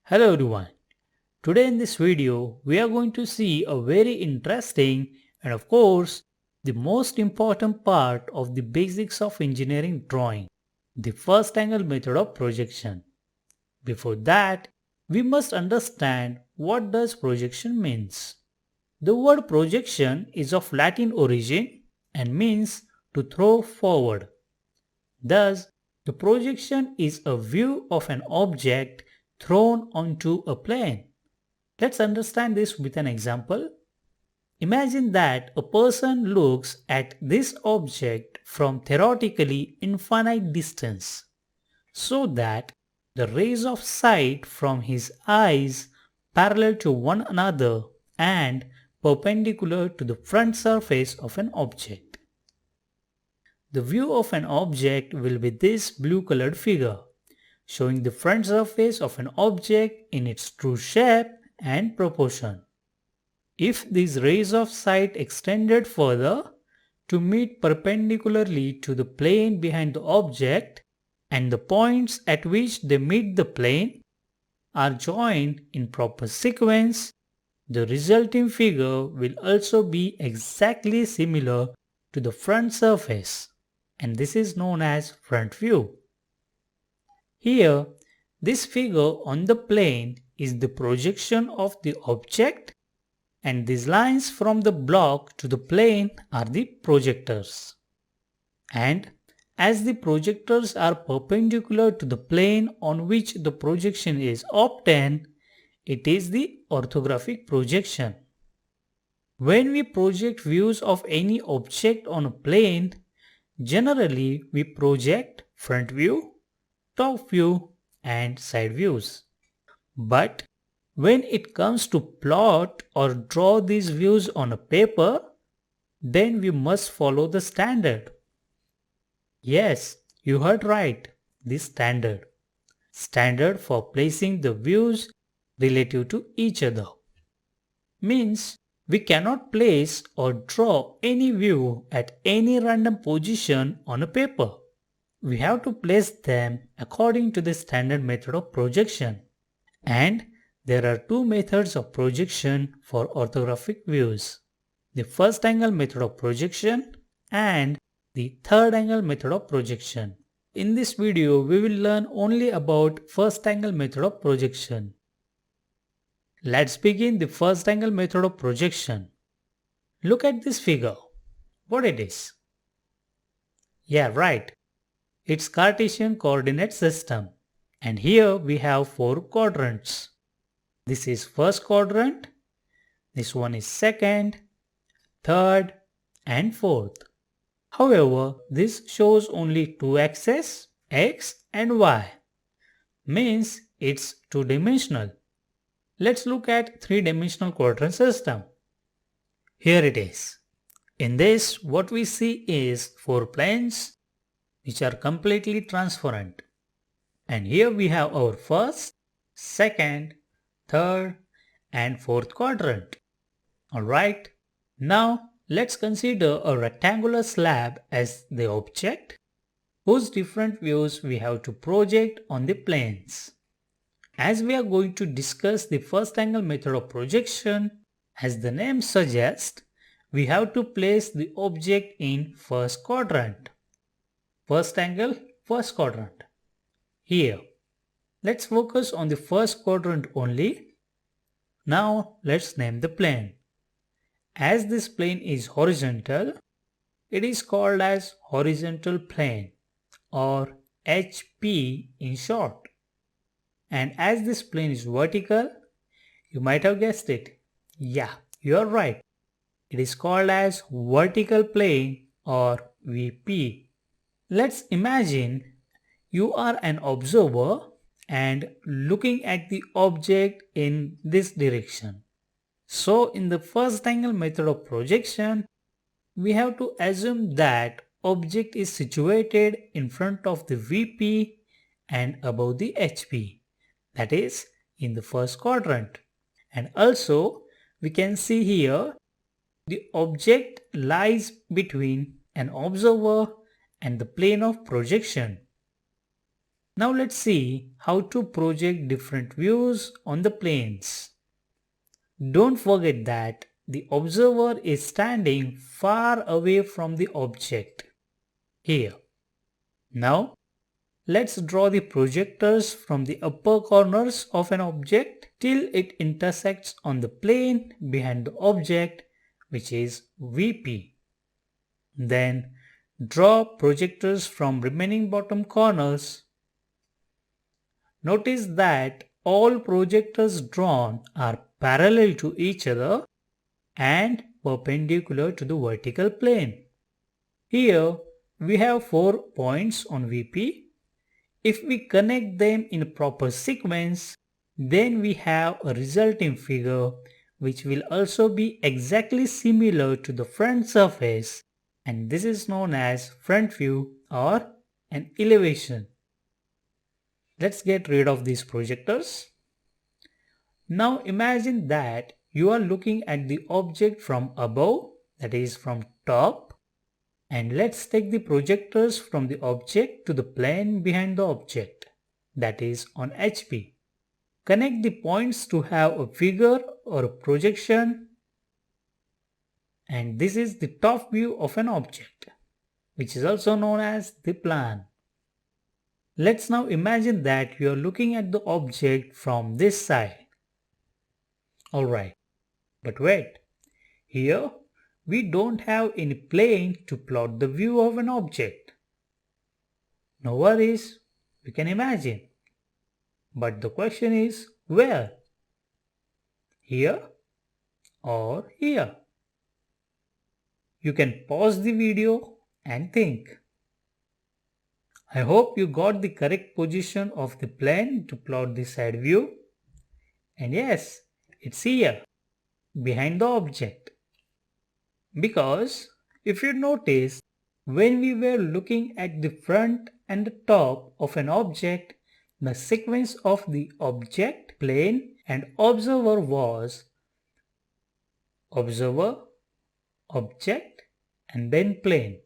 Hello everyone. Today in this video we are going to see a very interesting and of course the most important part of the basics of engineering drawing, the first angle method of projection. Before that, we must understand what does projection means. The word projection is of Latin origin and means to throw forward. Thus, the projection is a view of an object thrown onto a plane. Let's understand this with an example. Imagine that a person looks at this object from theoretically infinite distance, so that the rays of sight from his eyes parallel to one another and perpendicular to the front surface of an object. The view of an object will be this blue colored figure, showing the front surface of an object in its true shape and proportion. If these rays of sight extended further to meet perpendicularly to the plane behind the object and the points at which they meet the plane are joined in proper sequence, the resulting figure will also be exactly similar to the front surface, and this is known as front view. Here, this figure on the plane is the projection of the object and these lines from the block to the plane are the projectors. And as the projectors are perpendicular to the plane on which the projection is obtained, it is the orthographic projection. When we project views of any object on a plane, generally we project front view, top view and side views. But when it comes to plot or draw these views on a paper, then we must follow the standard. Yes, you heard right, the standard. Standard for placing the views relative to each other. Means we cannot place or draw any view at any random position on a paper. We have to place them according to the standard method of projection. And there are two methods of projection for orthographic views. The first angle method of projection and the third angle method of projection. In this video, we will learn only about first angle method of projection. Let's begin the first angle method of projection. Look at this figure. What it is? Yeah, right. It's Cartesian coordinate system. And here we have 4 quadrants. This is first quadrant, this one is second, third and fourth. However, this shows only 2 axes, x and y. Means it's 2-dimensional. Let's look at 3-dimensional quadrant system. Here it is. In this, what we see is 4 planes which are completely transparent. And here we have our first, second, third and fourth quadrant. Alright, now let's consider a rectangular slab as the object whose different views we have to project on the planes. As we are going to discuss the first angle method of projection, as the name suggests, we have to place the object in first quadrant. First angle, first quadrant. Here, let's focus on the first quadrant only. Now let's name the plane. As this plane is horizontal, it is called as horizontal plane or HP in short. And as this plane is vertical, you might have guessed it. Yeah, you are right. It is called as vertical plane or VP. Let's imagine you are an observer and looking at the object in this direction. So in the first angle method of projection, we have to assume that object is situated in front of the VP and above the HP, that is in the first quadrant. And also we can see here the object lies between an observer and the plane of projection. Now let's see how to project different views on the planes. Don't forget that the observer is standing far away from the object. Here. Now, let's draw the projectors from the upper corners of an object till it intersects on the plane behind the object, which is VP. Then, draw projectors from remaining bottom corners. Notice that all projectors drawn are parallel to each other and perpendicular to the vertical plane. Here we have 4 points on VP. If we connect them in a proper sequence, then we have a resulting figure which will also be exactly similar to the front surface, and this is known as front view or an elevation. Let's get rid of these projectors. Now imagine that you are looking at the object from above, that is from top, and let's take the projectors from the object to the plane behind the object, that is on HP. Connect the points to have a figure or a projection, and this is the top view of an object, which is also known as the plan. Let's now imagine that you are looking at the object from this side. Alright, but wait, here we don't have any plane to plot the view of an object. No worries, we can imagine. But the question is, where? Here or here? You can pause the video and think. I hope you got the correct position of the plane to plot the side view. And yes, it's here, behind the object. Because if you notice, when we were looking at the front and the top of an object, the sequence of the object, plane and observer was observer, object and then plane.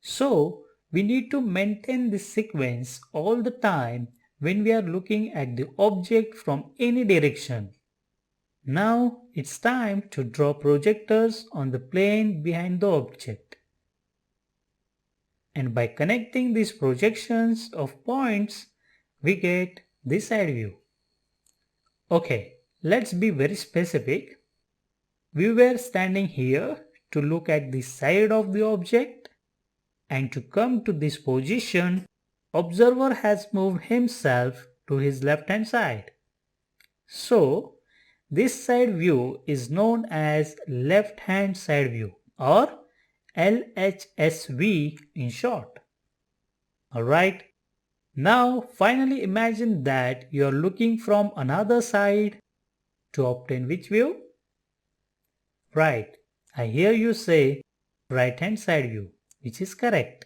So we need to maintain this sequence all the time when we are looking at the object from any direction. Now it's time to draw projectors on the plane behind the object. And by connecting these projections of points, we get this side view. Okay, let's be very specific. We were standing here to look at the side of the object, and to come to this position, observer has moved himself to his left hand side. So, this side view is known as left hand side view or LHSV in short. Alright, now finally imagine that you are looking from another side to obtain which view? Right, I hear you say right hand side view, which is correct.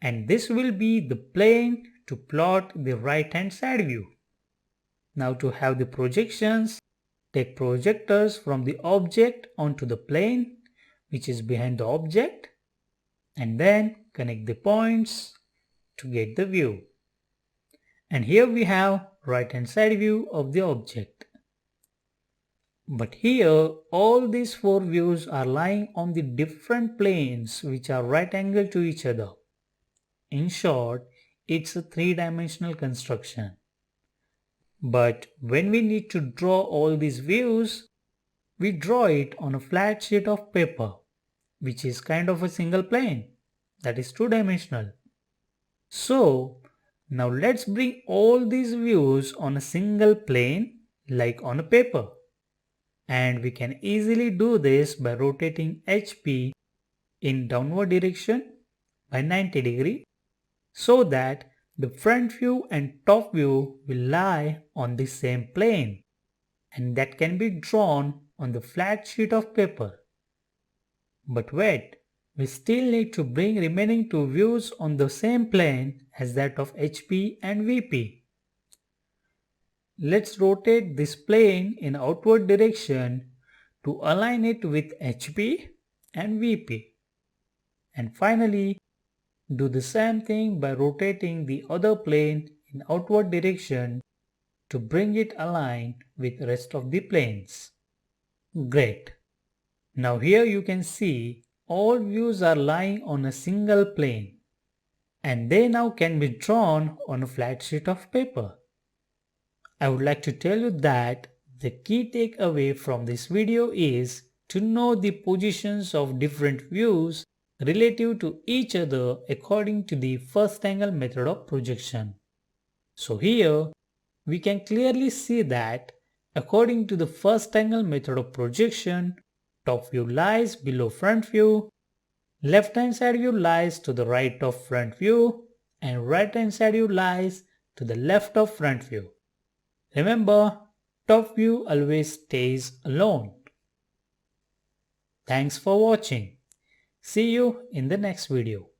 And this will be the plane to plot the right hand side view. Now to have the projections, take projectors from the object onto the plane, which is behind the object, and then connect the points to get the view. And here we have right hand side view of the object. But here all these 4 views are lying on the different planes which are right angle to each other. In short, it's a 3-dimensional construction. But when we need to draw all these views, we draw it on a flat sheet of paper, which is kind of a single plane, that is 2-dimensional. So, now let's bring all these views on a single plane like on a paper. And we can easily do this by rotating HP in downward direction by 90 degree so that the front view and top view will lie on the same plane, and that can be drawn on the flat sheet of paper. But wait, we still need to bring remaining 2 views on the same plane as that of HP and VP. Let's rotate this plane in outward direction to align it with HP and VP. And finally, Do the same thing by rotating the other plane in outward direction to bring it aligned with the rest of the planes. Great. Now here you can see all views are lying on a single plane and they now can be drawn on a flat sheet of paper. I would like to tell you that the key takeaway from this video is to know the positions of different views relative to each other according to the first angle method of projection. So here we can clearly see that according to the first angle method of projection, top view lies below front view, left hand side view lies to the right of front view, and right hand side view lies to the left of front view. Remember, top view always stays alone. Thanks for watching. See you in the next video.